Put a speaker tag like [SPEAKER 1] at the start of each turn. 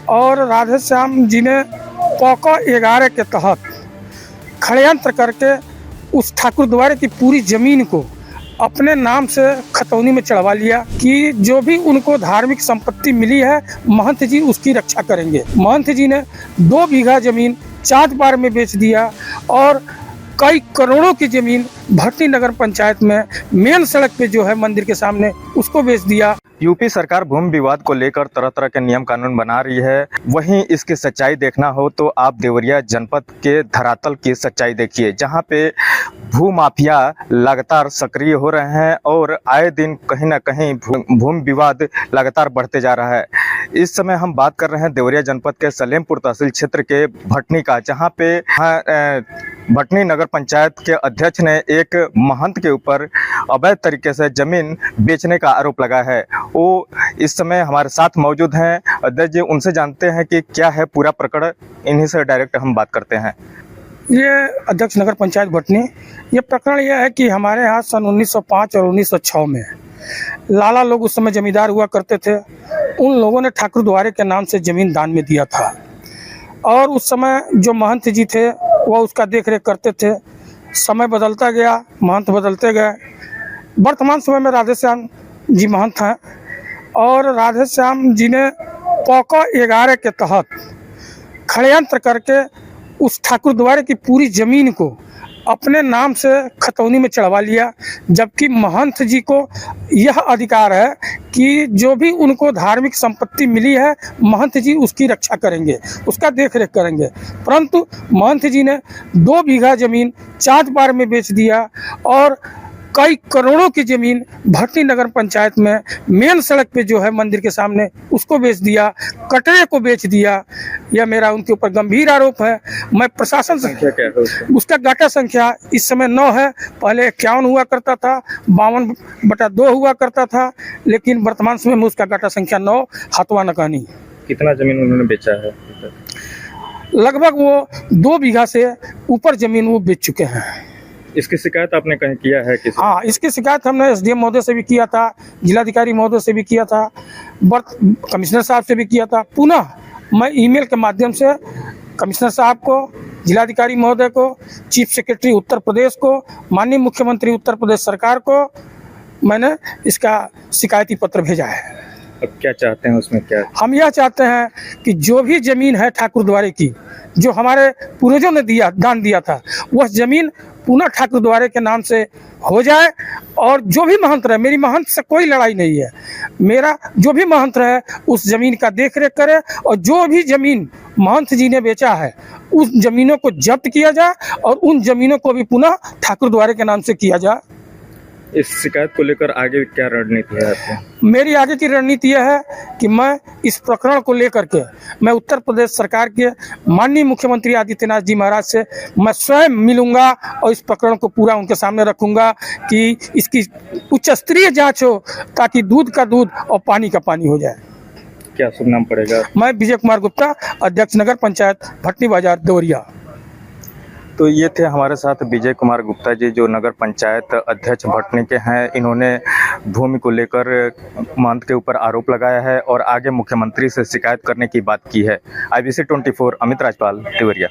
[SPEAKER 1] और राधे श्याम जी ने पोको 11 के तहत षड्यंत्र करके उस ठाकुर द्वारे की पूरी ज़मीन को अपने नाम से खतौनी में चढ़वा लिया कि जो भी उनको धार्मिक संपत्ति मिली है महंत जी उसकी रक्षा करेंगे। महंत जी ने 2 बीघा ज़मीन चाँदपार में बेच दिया और कई करोड़ों की ज़मीन भटनी नगर पंचायत में मेन सड़क पे जो है मंदिर के सामने उसको बेच दिया।
[SPEAKER 2] यूपी सरकार भूमि विवाद को लेकर तरह तरह के नियम कानून बना रही है, वहीं इसकी सच्चाई देखना हो तो आप देवरिया जनपद के धरातल की सच्चाई देखिए, जहां पे भू माफिया लगातार सक्रिय हो रहे हैं और आए दिन कहीं ना कहीं भूमि विवाद लगातार बढ़ते जा रहा है। इस समय हम बात कर रहे हैं देवरिया जनपद के सलेमपुर तहसील क्षेत्र के भटनी का, जहां पे भटनी नगर पंचायत के अध्यक्ष ने एक महंत के ऊपर अवैध तरीके से जमीन बेचने का आरोप लगाया है। वो इस समय हमारे साथ मौजूद हैं। अध्यक्ष जी, उनसे जानते हैं कि क्या है पूरा प्रकरण, इन्हीं से डायरेक्ट हम बात करते हैं।
[SPEAKER 1] ये अध्यक्ष नगर पंचायत भटनी, ये प्रकरण यह है कि हमारे यहाँ सन 1905 और 1906 में लाला लोग उस समय जमींदार हुआ करते थे। उन लोगों ने ठाकुर द्वारे के नाम से ज़मीन दान में दिया था और उस समय जो महंत जी थे वह उसका देख रेख करते थे। समय बदलता गया, महंत बदलते गए। वर्तमान समय में राधे श्याम जी महंत हैं और राधे श्याम जी ने पोको 11 के तहत षड्यंत्र करके उस ठाकुर द्वारे की पूरी ज़मीन को अपने नाम से खतौनी में चढ़वा लिया, जबकि महंत जी को यह अधिकार है कि जो भी उनको धार्मिक संपत्ति मिली है महंत जी उसकी रक्षा करेंगे, उसका देख रेख करेंगे। परंतु महंत जी ने 2 बीघा ज़मीन चाँदपार में बेच दिया और कई करोड़ों की ज़मीन भटनी नगर पंचायत में मेन सड़क पे जो है मंदिर के सामने उसको बेच दिया, कटरे को बेच दिया। यह मेरा उनके ऊपर गंभीर आरोप है। मैं प्रशासन से
[SPEAKER 2] क्या है
[SPEAKER 1] उसका गाटा संख्या इस समय 9 है, पहले 51 हुआ करता था, 52/2 हुआ करता था, लेकिन वर्तमान समय में उसका गाटा संख्या 9 हथवा नकानी।
[SPEAKER 2] कितना जमीन उन्होंने बेचा है?
[SPEAKER 1] लगभग वो 2 बीघा से ऊपर ज़मीन वो बेच चुके हैं।
[SPEAKER 2] इसकी शिकायत आपने कहीं किया है किसी?
[SPEAKER 1] हाँ, इसकी शिकायत हमने एसडीएम महोदय से भी किया था, जिलाधिकारी महोदय से भी किया था, कमिश्नर साहब से भी किया था। पुनः मैं ईमेल के माध्यम से कमिश्नर साहब को, जिलाधिकारी महोदय को, चीफ सेक्रेटरी उत्तर प्रदेश को, माननीय मुख्यमंत्री उत्तर प्रदेश सरकार को मैंने इसका शिकायती पत्र भेजा है।
[SPEAKER 2] अब क्या चाहते हैं उसमें? क्या
[SPEAKER 1] हम यह चाहते हैं कि जो भी ज़मीन है ठाकुर द्वारे की, जो हमारे पूर्वजों ने दान दिया था, वह ज़मीन पुनः ठाकुर द्वारे के नाम से हो जाए और जो भी महंत रहे, मेरी महंत से कोई लड़ाई नहीं है, मेरा जो भी महंत रहे उस ज़मीन का देख रेख करे और जो भी ज़मीन महंत जी ने बेचा है उस ज़मीनों को जब्त किया जाए और उन ज़मीनों को भी पुनः ठाकुर द्वारे के नाम से किया जाए।
[SPEAKER 2] इस शिकायत को लेकर आगे क्या रणनीति है आपकी?
[SPEAKER 1] मेरी आगे की रणनीति यह है कि मैं इस प्रकरण को लेकर के मैं उत्तर प्रदेश सरकार के माननीय मुख्यमंत्री आदित्यनाथ जी महाराज से मैं स्वयं मिलूंगा और इस प्रकरण को पूरा उनके सामने रखूंगा कि इसकी उच्च स्तरीय जांच हो ताकि दूध का दूध और पानी का पानी हो जाए।
[SPEAKER 2] क्या शुभ नाम पड़ेगा?
[SPEAKER 1] मैं विजय कुमार गुप्ता, अध्यक्ष नगर पंचायत भटनी बाजार देवरिया।
[SPEAKER 2] तो ये थे हमारे साथ विजय कुमार गुप्ता जी, जो नगर पंचायत अध्यक्ष भटनी के हैं। इन्होंने भूमि को लेकर महंत के ऊपर आरोप लगाया है और आगे मुख्यमंत्री से शिकायत करने की बात की है। IBC 24 अमित राजपाल, देवरिया।